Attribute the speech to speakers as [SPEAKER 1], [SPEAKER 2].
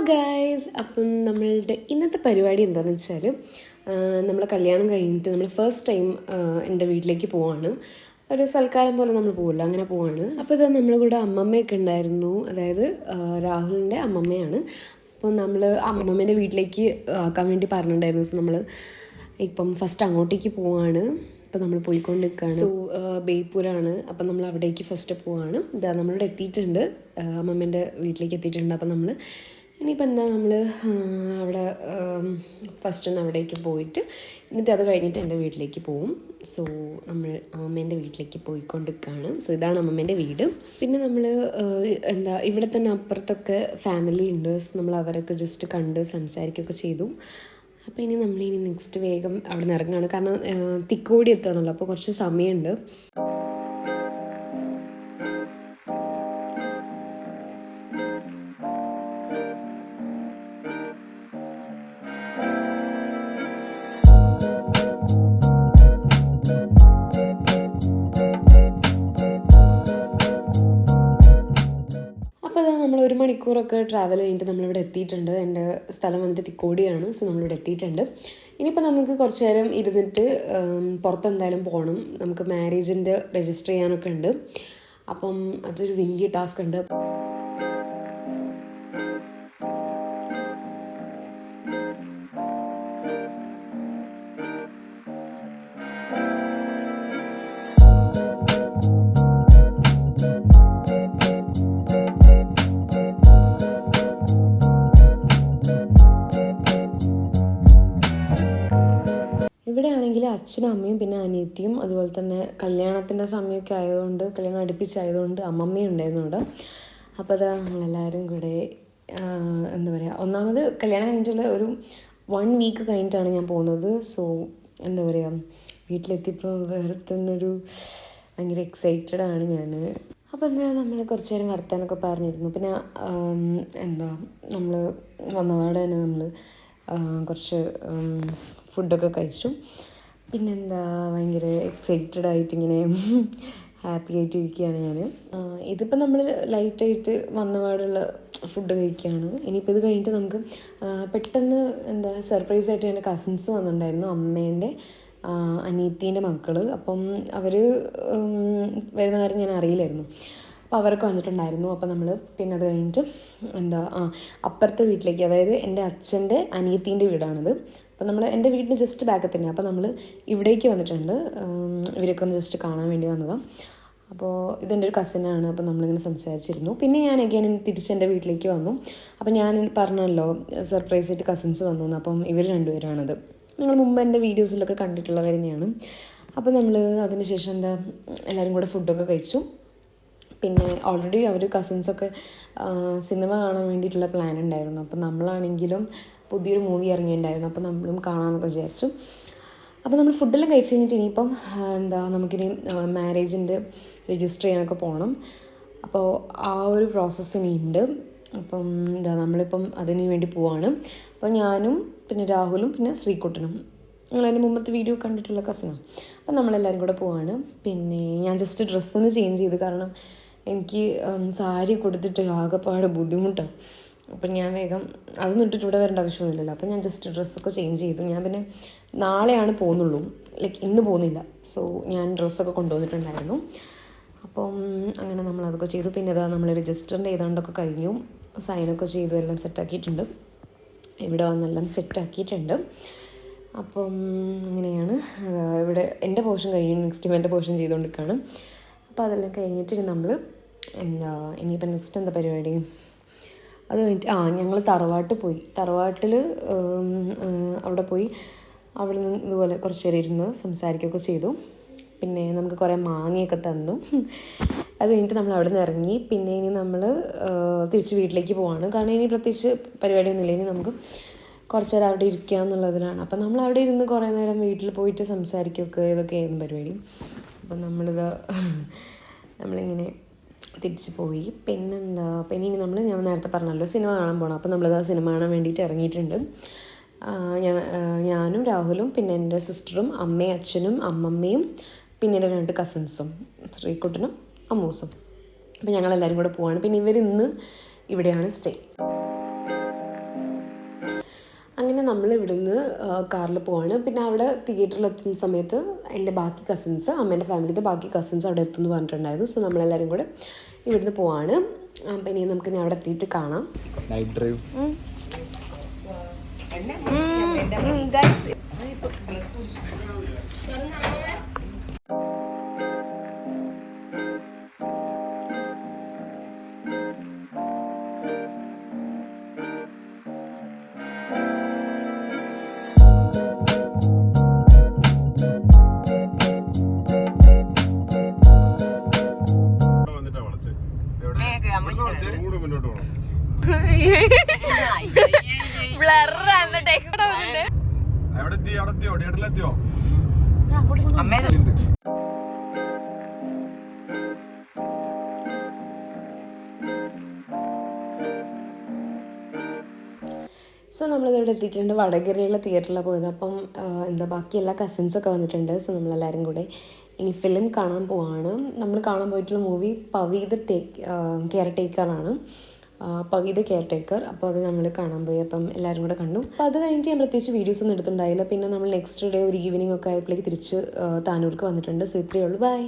[SPEAKER 1] Guys, അപ്പം നമ്മളുടെ ഇന്നത്തെ പരിപാടി എന്താണെന്ന് വെച്ചാൽ നമ്മൾ കല്യാണം കഴിഞ്ഞിട്ട് നമ്മൾ ഫസ്റ്റ് ടൈം എൻ്റെ വീട്ടിലേക്ക് പോവാണ്. ഒരു സൽക്കാരം പോലെ നമ്മൾ പോകില്ല, അങ്ങനെ പോവാണ്. അപ്പോൾ ഇത് നമ്മുടെ കൂടെ അമ്മമ്മയൊക്കെ ഉണ്ടായിരുന്നു, അതായത് രാഹുലിൻ്റെ അമ്മമ്മയാണ്. അപ്പോൾ നമ്മൾ അമ്മമ്മേൻ്റെ വീട്ടിലേക്ക് ആക്കാൻ വേണ്ടി പറഞ്ഞിട്ടുണ്ടായിരുന്നു. സോ നമ്മൾ ഇപ്പം ഫസ്റ്റ് അങ്ങോട്ടേക്ക് പോവാണ്. അപ്പം നമ്മൾ പോയിക്കൊണ്ടിരിക്കുകയാണ്. സോ ബേപ്പൂരാണ്. അപ്പം നമ്മൾ അവിടേക്ക് ഫസ്റ്റ് പോവാണ്. ഇതാ നമ്മളിവിടെ എത്തിയിട്ടുണ്ട്, അമ്മമ്മേൻ്റെ വീട്ടിലേക്ക് എത്തിയിട്ടുണ്ട്. അപ്പം നമ്മൾ ഇനിയിപ്പോൾ എന്താ നമ്മൾ അവിടെ ഫസ്റ്റ് ഒന്ന് അവിടേക്ക് പോയിട്ട് എന്നിട്ട് അത് കഴിഞ്ഞിട്ട് എൻ്റെ വീട്ടിലേക്ക് പോവും. സോ നമ്മൾ അമ്മമ്മേൻ്റെ വീട്ടിലേക്ക് പോയിക്കൊണ്ടിരിക്കുകയാണ്. സോ ഇതാണ് അമ്മമ്മേൻ്റെ വീട്. പിന്നെ നമ്മൾ ഇവിടെ തന്നെ അപ്പുറത്തൊക്കെ ഫാമിലി ഉണ്ട്. സോ നമ്മൾ അവരൊക്കെ ജസ്റ്റ് കണ്ട് സംസാരിക്കുകയൊക്കെ ചെയ്തു. അപ്പോൾ ഇനി നമ്മളിനി നെക്സ്റ്റ് വേഗം അവിടെ നിന്ന് ഇറങ്ങുകയാണ്. കാരണം തിക്കോടി എത്തണമല്ലോ, അപ്പോൾ കുറച്ച് സമയമുണ്ട്. നമ്മൾ 1 മണിക്കൂറൊക്കെ ട്രാവൽ കഴിഞ്ഞിട്ട് നമ്മളിവിടെ എത്തിയിട്ടുണ്ട്. എൻ്റെ സ്ഥലം വന്നിട്ട് തിക്കോടിയാണ്. സോ നമ്മളിവിടെ എത്തിയിട്ടുണ്ട്. ഇനിയിപ്പോൾ നമുക്ക് കുറച്ച് നേരം ഇരുന്നിട്ട് പുറത്തെന്തായാലും പോകണം. നമുക്ക് മാരേജിൻ്റെ രജിസ്റ്റർ ചെയ്യാനൊക്കെ ഉണ്ട്. അപ്പം അതൊരു വലിയ ടാസ്ക് ഉണ്ട്. ഇവിടെയാണെങ്കിൽ അച്ഛനും അമ്മയും പിന്നെ അനിയത്തിയും, അതുപോലെ തന്നെ കല്യാണത്തിൻ്റെ സമയമൊക്കെ ആയതുകൊണ്ട്, കല്യാണം അടുപ്പിച്ചായതുകൊണ്ട് അമ്മമ്മയും ഉണ്ടായിരുന്നു അവിടെ. അപ്പോൾ അത് നമ്മളെല്ലാവരും കൂടെ എന്താ പറയുക, ഒന്നാമത് കല്യാണം കഴിഞ്ഞിട്ടുള്ള ഒരു 1 വീക്ക് കഴിഞ്ഞിട്ടാണ് ഞാൻ പോകുന്നത്. സോ എന്താ പറയുക, വീട്ടിലെത്തിയപ്പോൾ വേറെ തന്നെ ഒരു ഭയങ്കര എക്സൈറ്റഡ് ആണ് ഞാൻ. അപ്പോൾ എന്താ നമ്മൾ കുറച്ച് നേരം വർത്താനൊക്കെ പറഞ്ഞിരുന്നു. പിന്നെ നമ്മൾ വന്നപാടെ തന്നെ നമ്മൾ കുറച്ച് ഫുഡൊക്കെ കഴിച്ചു. പിന്നെന്താ, ഭയങ്കര എക്സൈറ്റഡ് ആയിട്ടിങ്ങനെ ഹാപ്പി ആയിട്ട് ഇരിക്കുകയാണ് ഞാൻ. ഇതിപ്പോൾ നമ്മൾ ലൈറ്റായിട്ട് വന്നപാടുള്ള ഫുഡ് കഴിക്കുകയാണ്. ഇനിയിപ്പോൾ ഇത് കഴിഞ്ഞിട്ട് നമുക്ക് പെട്ടെന്ന് സർപ്രൈസായിട്ട് എൻ്റെ കസിൻസ് വന്നിട്ടുണ്ടായിരുന്നു, അമ്മേൻ്റെ അനിയത്തീൻ്റെ മക്കൾ. അപ്പം അവർ വരുന്ന കാര്യം ഞാൻ അറിയില്ലായിരുന്നു. അപ്പോൾ അവരൊക്കെ വന്നിട്ടുണ്ടായിരുന്നു. അപ്പോൾ നമ്മൾ പിന്നെ അത് കഴിഞ്ഞിട്ട് അപ്പുറത്തെ വീട്ടിലേക്ക്, അതായത് എൻ്റെ അച്ഛൻ്റെ അനിയത്തീൻ്റെ വീടാണിത്. അപ്പോൾ നമ്മൾ എൻ്റെ വീടിന് ജസ്റ്റ് ബാക്കിൽ തന്നെ. അപ്പോൾ നമ്മൾ ഇവിടേക്ക് വന്നിട്ടുണ്ട്, ഇവരൊക്കെ ഒന്ന് ജസ്റ്റ് കാണാൻ വേണ്ടി വന്നതാണ്. അപ്പോൾ ഇതെൻ്റെ ഒരു കസിനാണ്. അപ്പോൾ നമ്മളിങ്ങനെ സംസാരിച്ചിരുന്നു. പിന്നെ ഞാൻ തിരിച്ച് എൻ്റെ വീട്ടിലേക്ക് വന്നു. അപ്പോൾ ഞാൻ പറഞ്ഞല്ലോ സർപ്രൈസായിട്ട് കസിൻസ് വന്നു. അപ്പം ഇവർ രണ്ടുപേരാണത്. നിങ്ങൾ മുമ്പ് എൻ്റെ വീഡിയോസിലൊക്കെ കണ്ടിട്ടുള്ളവർ തന്നെയാണ്. അപ്പോൾ നമ്മൾ അതിന് ശേഷം എല്ലാവരും കൂടെ ഫുഡൊക്കെ കഴിച്ചു. പിന്നെ ഓൾറെഡി അവർ കസിൻസൊക്കെ സിനിമ കാണാൻ വേണ്ടിയിട്ടുള്ള പ്ലാൻ ഉണ്ടായിരുന്നു. അപ്പം നമ്മളാണെങ്കിലും പുതിയൊരു മൂവി ഇറങ്ങിയിട്ടുണ്ടായിരുന്നു. അപ്പോൾ നമ്മളും കാണാമെന്നൊക്കെ വിചാരിച്ചു. അപ്പോൾ നമ്മൾ ഫുഡെല്ലാം കഴിച്ച് കഴിഞ്ഞിട്ട് ഇനിയിപ്പം നമുക്കിനി മാരേജിൻ്റെ രജിസ്റ്റർ ചെയ്യാനൊക്കെ പോകണം. അപ്പോൾ ആ ഒരു പ്രോസസ്സ് ഇനിയുണ്ട്. അപ്പം നമ്മളിപ്പം അതിന് വേണ്ടി പോവാണ്. അപ്പോൾ ഞാനും പിന്നെ രാഹുലും പിന്നെ ശ്രീകുട്ടനും, ഞങ്ങളതിൻ്റെ മുമ്പത്തെ വീഡിയോ കണ്ടിട്ടുള്ള കസിനാണ്. അപ്പം നമ്മളെല്ലാവരും കൂടെ പോവാണ്. പിന്നെ ഞാൻ ജസ്റ്റ് ഡ്രസ്സൊന്ന് ചേഞ്ച് ചെയ്തു, കാരണം എനിക്ക് സാരി കൊടുത്തിട്ട് ആകെപ്പാട് ബുദ്ധിമുട്ടാണ്. അപ്പം ഞാൻ വേഗം അതൊന്നും ഇട്ടിട്ട് ഇവിടെ വരേണ്ട ആവശ്യമൊന്നുമില്ലല്ലോ. അപ്പം ഞാൻ ജസ്റ്റ് ഡ്രസ്സൊക്കെ ചേഞ്ച് ചെയ്തു. ഞാൻ പിന്നെ നാളെയാണ് പോകുന്നുള്ളൂ, ഇന്ന് പോകുന്നില്ല. സോ ഞാൻ ഡ്രസ്സൊക്കെ കൊണ്ടുവന്നിട്ടുണ്ടായിരുന്നു. അപ്പം അങ്ങനെ നമ്മളതൊക്കെ ചെയ്തു. പിന്നെ നമ്മൾ രജിസ്റ്ററിൻ്റെ ഏതാണ്ടൊക്കെ കഴിഞ്ഞു, സൈനൊക്കെ ചെയ്തു, എല്ലാം സെറ്റാക്കിയിട്ടുണ്ട്. ഇവിടെ വന്നെല്ലാം സെറ്റാക്കിയിട്ടുണ്ട്. അപ്പം അങ്ങനെയാണ്. ഇവിടെ എൻ്റെ പോർഷൻ കഴിഞ്ഞു, നെക്സ്റ്റ് എൻ്റെ പോർഷൻ ചെയ്തുകൊണ്ടിരിക്കുകയാണ്. അപ്പോൾ അതെല്ലാം കഴിഞ്ഞിട്ട് നമ്മൾ ഇനിയിപ്പോൾ നെക്സ്റ്റ് എന്താ പരിപാടി, അത് കഴിഞ്ഞിട്ട് ഞങ്ങൾ തറവാട്ടിൽ അവിടെ പോയി അവിടെ നിന്ന് ഇതുപോലെ കുറച്ച് നേരം ഇരുന്ന് സംസാരിക്കുകയൊക്കെ ചെയ്തു. പിന്നെ നമുക്ക് കുറേ മാങ്ങയൊക്കെ തന്നു. അത് കഴിഞ്ഞിട്ട് നമ്മൾ അവിടെ നിന്ന് ഇറങ്ങി. പിന്നെ ഇനി നമ്മൾ തിരിച്ച് വീട്ടിലേക്ക് പോവാണ്. കാരണം ഇനി പ്രത്യേകിച്ച് പരിപാടിയൊന്നുമില്ല, ഇനി നമുക്ക് കുറച്ച് നേരം അവിടെ ഇരിക്കുക എന്നുള്ളതിലാണ്. അപ്പം നമ്മൾ അവിടെ ഇരുന്ന് കുറേ നേരം വീട്ടിൽ പോയിട്ട് സംസാരിക്കുകയൊക്കെ ഇതൊക്കെയായിരുന്നു പരിപാടി. അപ്പം നമ്മളിങ്ങനെ തിരിച്ച് പോയി. പിന്നെ ഞാൻ നേരത്തെ പറഞ്ഞല്ലോ സിനിമ കാണാൻ പോകണം. അപ്പം നമ്മളിത് സിനിമ കാണാൻ വേണ്ടിയിട്ട് ഇറങ്ങിയിട്ടുണ്ട്. ഞാനും രാഹുലും പിന്നെ എൻ്റെ സിസ്റ്ററും അമ്മയും അച്ഛനും അമ്മമ്മയും പിന്നെ എൻ്റെ 2 കസിൻസും ശ്രീകുട്ടനും അമ്മൂസും. അപ്പം ഞങ്ങളെല്ലാവരും കൂടെ പോവാണ്. പിന്നെ ഇവരിന്ന് ഇവിടെയാണ് സ്റ്റേ. നമ്മൾ ഇവിടുന്ന് കാറിൽ പോവാണ്. പിന്നെ അവിടെ തിയേറ്ററിൽ എത്തുന്ന സമയത്ത് എൻ്റെ ബാക്കി കസിൻസ്, അമ്മേൻ്റെ ഫാമിലിത്തെ ബാക്കി കസിൻസ് അവിടെ എത്തുമെന്ന് പറഞ്ഞിട്ടുണ്ടായിരുന്നു. സോ നമ്മളെല്ലാവരും കൂടെ ഇവിടുന്ന് പോവാണ്. അപ്പം ഇനി നമുക്ക് അവിടെ എത്തിയിട്ട് കാണാം.
[SPEAKER 2] Night drive.
[SPEAKER 1] സോ നമ്മളിവിടെ എത്തിയിട്ടുണ്ട്. വടകരയുള്ള തിയേറ്ററിലാണ് പോയത്. അപ്പം ബാക്കി എല്ലാ കസിൻസൊക്കെ വന്നിട്ടുണ്ട്. സോ നമ്മളെല്ലാവരും കൂടെ ഇനി ഫിലിം കാണാൻ പോവാണ്. നമ്മൾ കാണാൻ പോയിട്ടുള്ള മൂവി പവി ദ കെയർ ടേക്കറാണ്. Pavi the caretaker. അപ്പോൾ അത് നമ്മൾ കാണാൻ പോയി. അപ്പം എല്ലാവരും കൂടെ കണ്ടു. അപ്പോൾ അത് കഴിഞ്ഞിട്ട് ഞാൻ പ്രത്യേകിച്ച് വീഡിയോസ് ഒന്നും എടുത്തിട്ടുണ്ടായില്ല. പിന്നെ നമ്മൾ നെക്സ്റ്റ് ഡേ ഒരു ഈവനിങ് ഒക്കെ ആയപ്പോഴേക്ക് തിരിച്ച് താനൂർക്ക് വന്നിട്ടുണ്ട്. സോ ഇത്രയേ ഉള്ളൂ. ബൈ.